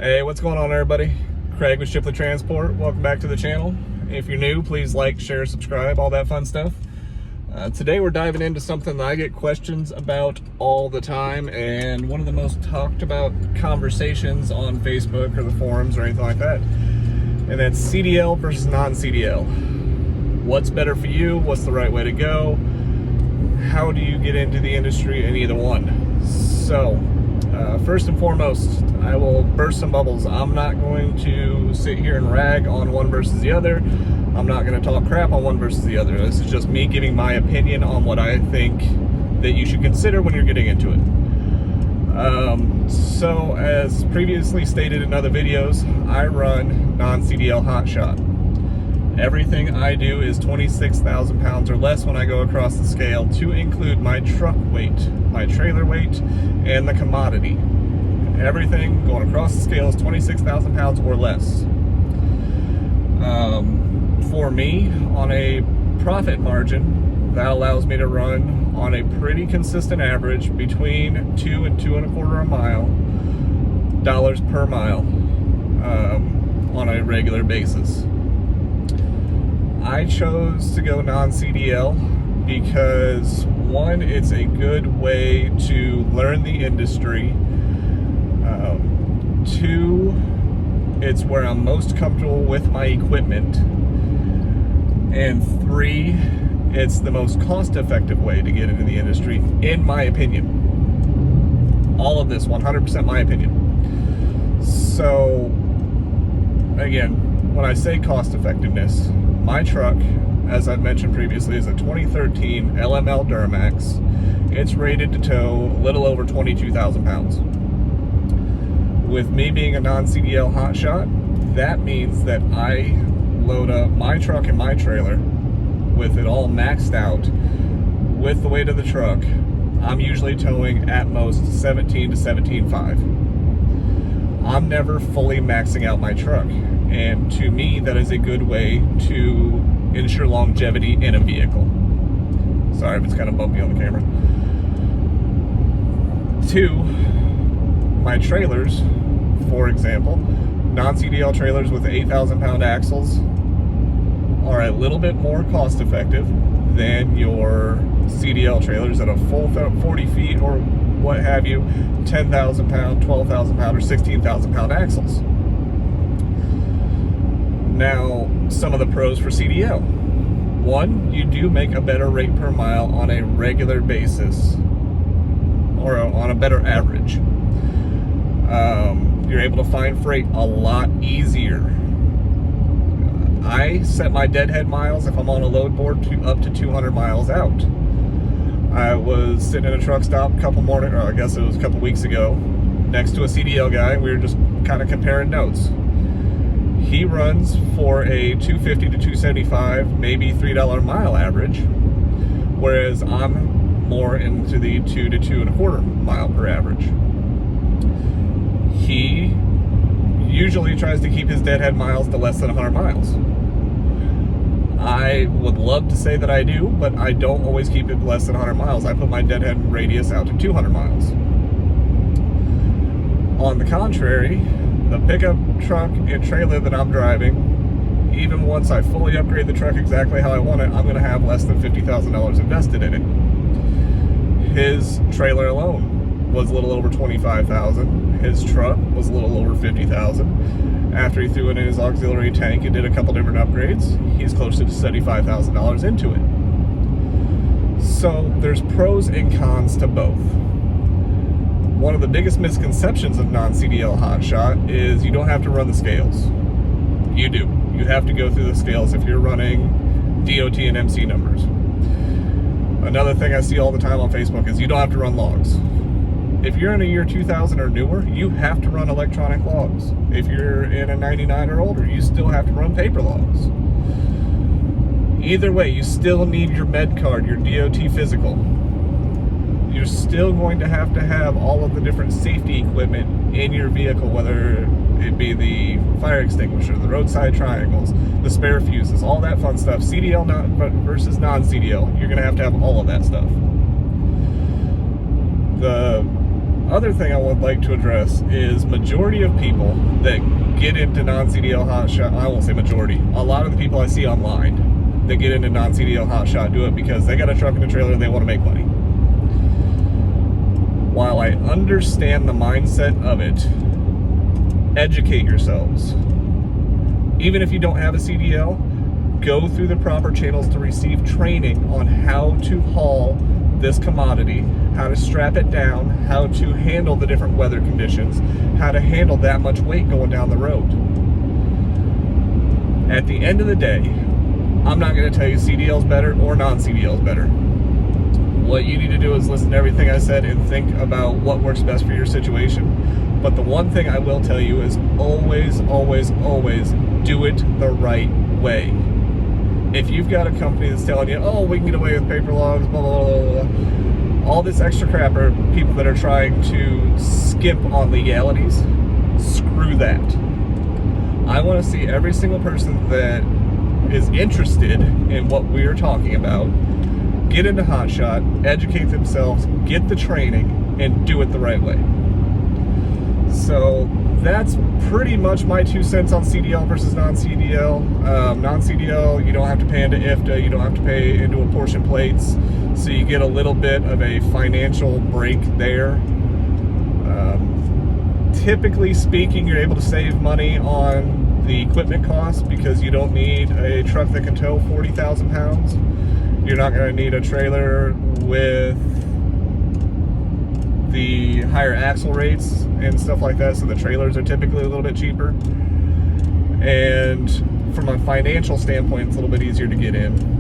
Hey, what's going on, everybody? Craig with Shipley Transport. Welcome back to the channel. If you're new, please like, share, subscribe, all that fun stuff. Today we're diving into something that I get questions about all the time, and one of the most talked about conversations on Facebook or the forums or anything like that, and that's CDL versus non-CDL. What's better for you? What's the right way to go? How do you get into the industry in either one? So, first and foremost, I will burst some bubbles. I'm not going to sit here and rag on one versus the other. I'm not going to talk crap on one versus the other. This is just me giving my opinion on what I think that you should consider when you're getting into it. So, as previously stated in other videos, I run non-CDL HotShot. Everything I do is 26,000 pounds or less when I go across the scale, to include my truck weight, my trailer weight, and the commodity. Everything going across the scale is 26,000 pounds or less. For me, on a profit margin, that allows me to run on a pretty consistent average between $2 and $2.25 a mile, dollars per mile, on a regular basis. I chose to go non-CDL because, one, it's a good way to learn the industry. Two, it's where I'm most comfortable with my equipment. And three, it's the most cost-effective way to get into the industry, in my opinion. All of this, 100% my opinion. So, again, when I say cost-effectiveness, my truck, as I've mentioned previously, is a 2013 LML Duramax. It's rated to tow a little over 22,000 pounds. With me being a non-CDL hotshot, that means that I load up my truck and my trailer with it all maxed out. With the weight of the truck, I'm usually towing at most 17 to 17.5. I'm never fully maxing out my truck. And to me, that is a good way to ensure longevity in a vehicle. Sorry if it's kind of bumpy on the camera. Two, my trailers, for example, non-CDL trailers with 8,000 pound axles are a little bit more cost effective than your CDL trailers at a full 40 feet or what have you, 10,000 pound, 12,000 pound, or 16,000 pound axles. Now, some of the pros for CDL. One, you do make a better rate per mile on a regular basis, or on a better average. You're able to find freight a lot easier. I set my deadhead miles, if I'm on a load board, to up to 200 miles out. I was sitting in a truck stop a couple weeks ago, next to a CDL guy. We were just kind of comparing notes. He runs for a 250 to 275, maybe $3 a mile average, whereas I'm more into the 2 to 2.25 mile per average. He usually tries to keep his deadhead miles to less than 100 miles. I would love to say that I do, but I don't always keep it less than 100 miles. I put my deadhead radius out to 200 miles. On the contrary, the pickup truck and trailer that I'm driving, even once I fully upgrade the truck exactly how I want it, I'm going to have less than $50,000 invested in it. His trailer alone was a little over $25,000. His truck was a little over $50,000. After he threw in his auxiliary tank and did a couple different upgrades, he's closer to $75,000 into it. So there's pros and cons to both. One of the biggest misconceptions of non-CDL hotshot is you don't have to run the scales. You do. You have to go through the scales if you're running DOT and MC numbers. Another thing I see all the time on Facebook is you don't have to run logs. If you're in a year 2000 or newer, you have to run electronic logs. If you're in a 99 or older, you still have to run paper logs. Either way, you still need your med card, your DOT physical. You're still going to have all of the different safety equipment in your vehicle, whether it be the fire extinguisher, the roadside triangles, the spare fuses, all that fun stuff. CDL versus non-CDL, you're going to have all of that stuff. The other thing I would like to address is majority of people that get into non-CDL HotShot, I won't say majority, a lot of the people I see online that get into non-CDL HotShot do it because they got a truck and a trailer and they want to make money. While I understand the mindset of it, educate yourselves. Even if you don't have a CDL, go through the proper channels to receive training on how to haul this commodity, how to strap it down, how to handle the different weather conditions, how to handle that much weight going down the road. At the end of the day, I'm not going to tell you CDL is better or non-CDL is better. What you need to do is listen to everything I said and think about what works best for your situation. But the one thing I will tell you is always, always, always do it the right way. If you've got a company that's telling you, oh, we can get away with paper logs, blah, blah, blah, blah, all this extra crap are people that are trying to skimp on legalities. Screw that. I want to see every single person that is interested in what we're talking about get into HotShot, educate themselves, get the training, and do it the right way. So that's pretty much my 2 cents on CDL versus non-CDL. Non-CDL, you don't have to pay into IFTA, you don't have to pay into apportion plates, so you get a little bit of a financial break there. Typically speaking, you're able to save money on the equipment costs because you don't need a truck that can tow 40,000 pounds. You're not going to need a trailer with the higher axle rates and stuff like that, so the trailers are typically a little bit cheaper. And from a financial standpoint, it's a little bit easier to get in.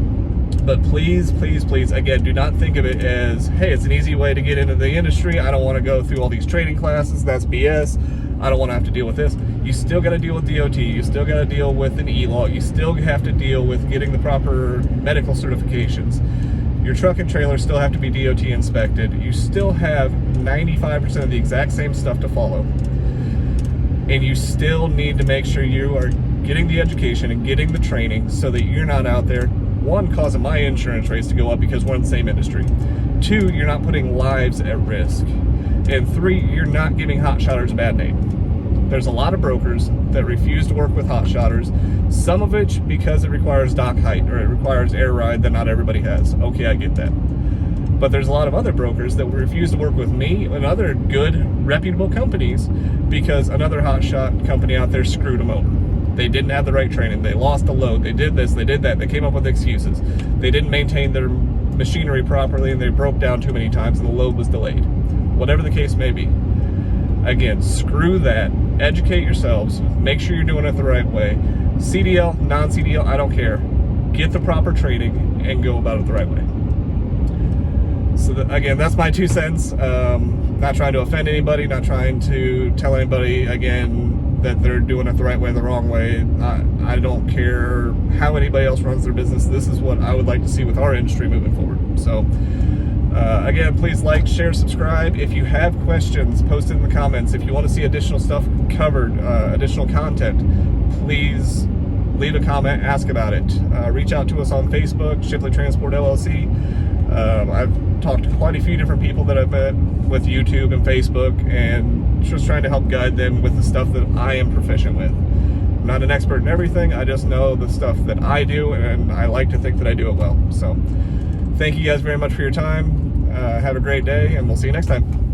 But please, please, please, again, do not think of it as, hey, it's an easy way to get into the industry. I don't want to go through all these training classes. That's BS. I don't want to have to deal with this. You still got to deal with DOT. You still got to deal with an E-log. You still have to deal with getting the proper medical certifications. Your truck and trailer still have to be DOT inspected. You still have 95% of the exact same stuff to follow. And you still need to make sure you are getting the education and getting the training so that you're not out there, one, causing my insurance rates to go up because we're in the same industry. Two, you're not putting lives at risk. And three, you're not giving HotShotters a bad name. There's a lot of brokers that refuse to work with HotShotters, some of which because it requires dock height or it requires air ride that not everybody has. Okay, I get that. But there's a lot of other brokers that refuse to work with me and other good, reputable companies because another HotShot company out there screwed them over. They didn't have the right training. They lost a load. They did this, they did that. They came up with excuses. They didn't maintain their machinery properly and they broke down too many times and the load was delayed. Whatever the case may be. Again, screw that. Educate yourselves. Make sure you're doing it the right way. CDL, non-CDL, I don't care. Get the proper training and go about it the right way. So again, that's my 2 cents. Not trying to offend anybody, not trying to tell anybody, again, that they're doing it the right way or the wrong way. I don't care how anybody else runs their business. This is what I would like to see with our industry moving forward. So again, please like, share, subscribe. If you have questions, post it in the comments. If you want to see additional stuff covered, additional content, please leave a comment, ask about it. Reach out to us on Facebook, Shipley Transport LLC. I've talked to quite a few different people that I've met with YouTube and Facebook and just trying to help guide them with the stuff that I am proficient with. I'm not an expert in everything, I just know the stuff that I do and I like to think that I do it well. So thank you guys very much for your time. Have a great day and we'll see you next time.